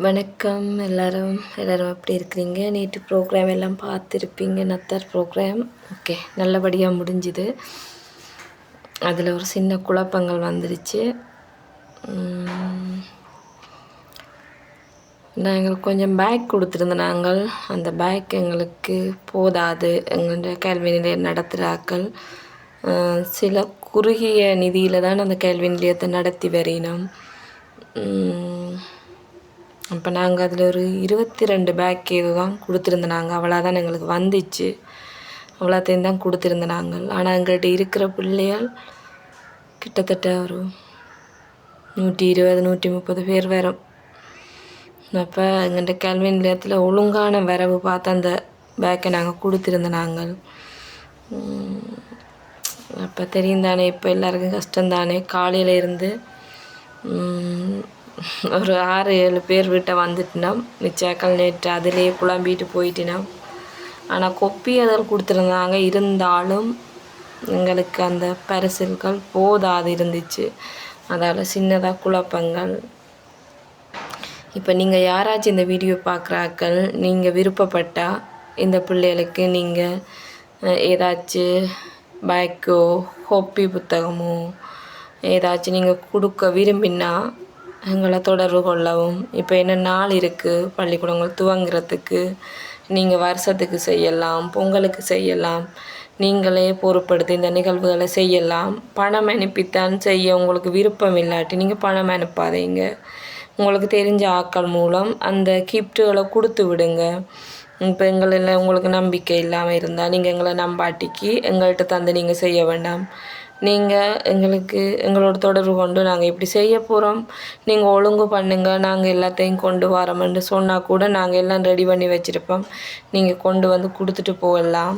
வணக்கம் எல்லாரும் எப்படி இருக்கிறீங்க? நேற்று ப்ரோக்ராம் எல்லாம் பார்த்துருப்பீங்க. நத்தார் ப்ரோக்ராம் ஓகே நல்லபடியாக முடிஞ்சுது. அதில் ஒரு சின்ன குழப்பங்கள் வந்துடுச்சு. நாங்கள் கொஞ்சம் பேக் கொடுத்துருந்தோம். நாங்கள் அந்த பேக் எங்களுக்கு போதாது. எங்களுடைய கல்வி நிலையம் நடத்துகிறாக்கள் சில குறுகிய நிதியில் தான் அந்த கல்வி நிலையத்தை நடத்தி வரினோம். அப்போ நாங்கள் அதில் ஒரு 22 பேக் ஏதோ தான் கொடுத்துருந்தோம். நாங்கள் அவ்வளோதான் எங்களுக்கு வந்துச்சு. அவ்வளோத்தையும் தான் கொடுத்துருந்தோம் நாங்கள். ஆனால் எங்கள்கிட்ட இருக்கிற பிள்ளைகள் கிட்டத்தட்ட ஒரு 120 130 பேர் வரும். அப்போ எங்கள்கிட்ட கல்வி நிலையத்தில் ஒழுங்கான வரவு பார்த்து அந்த பேக்கை நாங்கள் கொடுத்துருந்தோம் நாங்கள். அப்போ தெரியும் தானே, இப்போ எல்லாருக்கும் கஷ்டம்தானே. காலையில் இருந்து ஒரு 6-7 பேர் வீட்டை வந்துட்டுனோம். மிச்சாக்கள் நேற்று அதிலே குழம்பிட்டு போயிட்டினோம். ஆனால் கொப்பி அதில் கொடுத்துருந்தாங்க. இருந்தாலும் எங்களுக்கு அந்த பரிசில்கள் போதாது இருந்துச்சு. அதால் சின்னதாக குழப்பங்கள். இப்போ நீங்கள் யாராச்சும் இந்த வீடியோ பார்க்குறாக்கள் நீங்கள் விருப்பப்பட்டால் இந்த பிள்ளைகளுக்கு நீங்கள் ஏதாச்சும் பேக்கோ கொப்பி புத்தகமோ ஏதாச்சும் நீங்கள் கொடுக்க விரும்பினா எங்களை தொடர்பு கொள்ளவும். இப்போ என்ன நாள் இருக்குது பள்ளிக்கூடங்கள் துவங்குறதுக்கு. நீங்கள் வருஷத்துக்கு செய்யலாம், பொங்கலுக்கு செய்யலாம், நீங்களே பொறுப்படுத்தி இந்த நிகழ்வுகளை செய்யலாம். பணம் அனுப்பித்தான் செய்ய உங்களுக்கு விருப்பம் இல்லாட்டி நீங்கள் பணம் அனுப்பாதீங்க. உங்களுக்கு தெரிஞ்ச ஆட்கள் மூலம் அந்த கிஃப்ட்டுகளை கொடுத்து விடுங்க. இப்போ எங்களில் உங்களுக்கு நம்பிக்கை இல்லாமல் இருந்தால் நீங்கள் எங்களை நம்பாட்டிக்கு எங்கள்கிட்ட தந்து நீங்கள் செய்ய வேண்டாம். நீங்கள் எங்களோட தொடர்பு கொண்டு நாங்கள் இப்படி செய்ய போகிறோம், நீங்கள் ஒழுங்கு பண்ணுங்கள், நாங்கள் எல்லாத்தையும் கொண்டு வரோம்னு சொன்னால் கூட நாங்கள் எல்லாம் ரெடி பண்ணி வச்சுருப்போம். நீங்கள் கொண்டு வந்து கொடுத்துட்டு போகலாம்.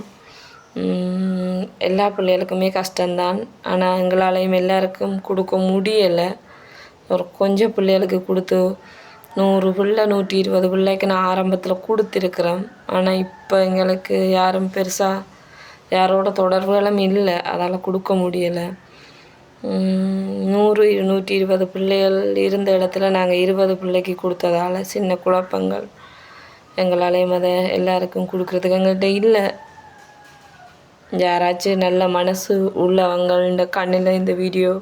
எல்லா பிள்ளைகளுக்குமே கஷ்டம்தான். ஆனால் எங்களாலையும் எல்லாருக்கும் கொடுக்க முடியலை. ஒரு கொஞ்சம் பிள்ளைகளுக்கு கொடுத்து 100 பிள்ளை 120 பிள்ளைக்கு நான் ஆரம்பத்தில் கொடுத்துருக்குறேன். ஆனால் இப்போ எங்களுக்கு யாரும் பெருசாக யாரோட தொடர்புகளும் இல்லை. அதால் கொடுக்க முடியலை. 100 120 பிள்ளைகள் இருந்த இடத்துல நாங்கள் 20 பிள்ளைக்கு கொடுத்ததால் சின்ன குழப்பங்கள். எங்களாலேயும் அதை எல்லாருக்கும் கொடுக்குறதுக்கு எங்கள்கிட்ட இல்லை. யாராச்சும் நல்ல மனசு உள்ளவங்கள்ட கண்ணில் இந்த வீடியோ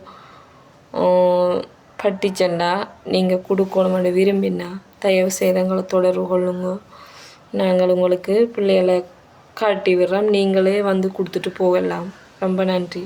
பட்டிச்சண்டா நீங்கள் கொடுக்கணும்னு விரும்பினா தயவு செய்து எங்களை தொடர்பு கொள்ளுங்க. நாங்கள் உங்களுக்கு பிள்ளைகளை காட்டி விடுறோம். நீங்களே வந்து கொடுத்துட்டு போகலாம். ரொம்ப நன்றி.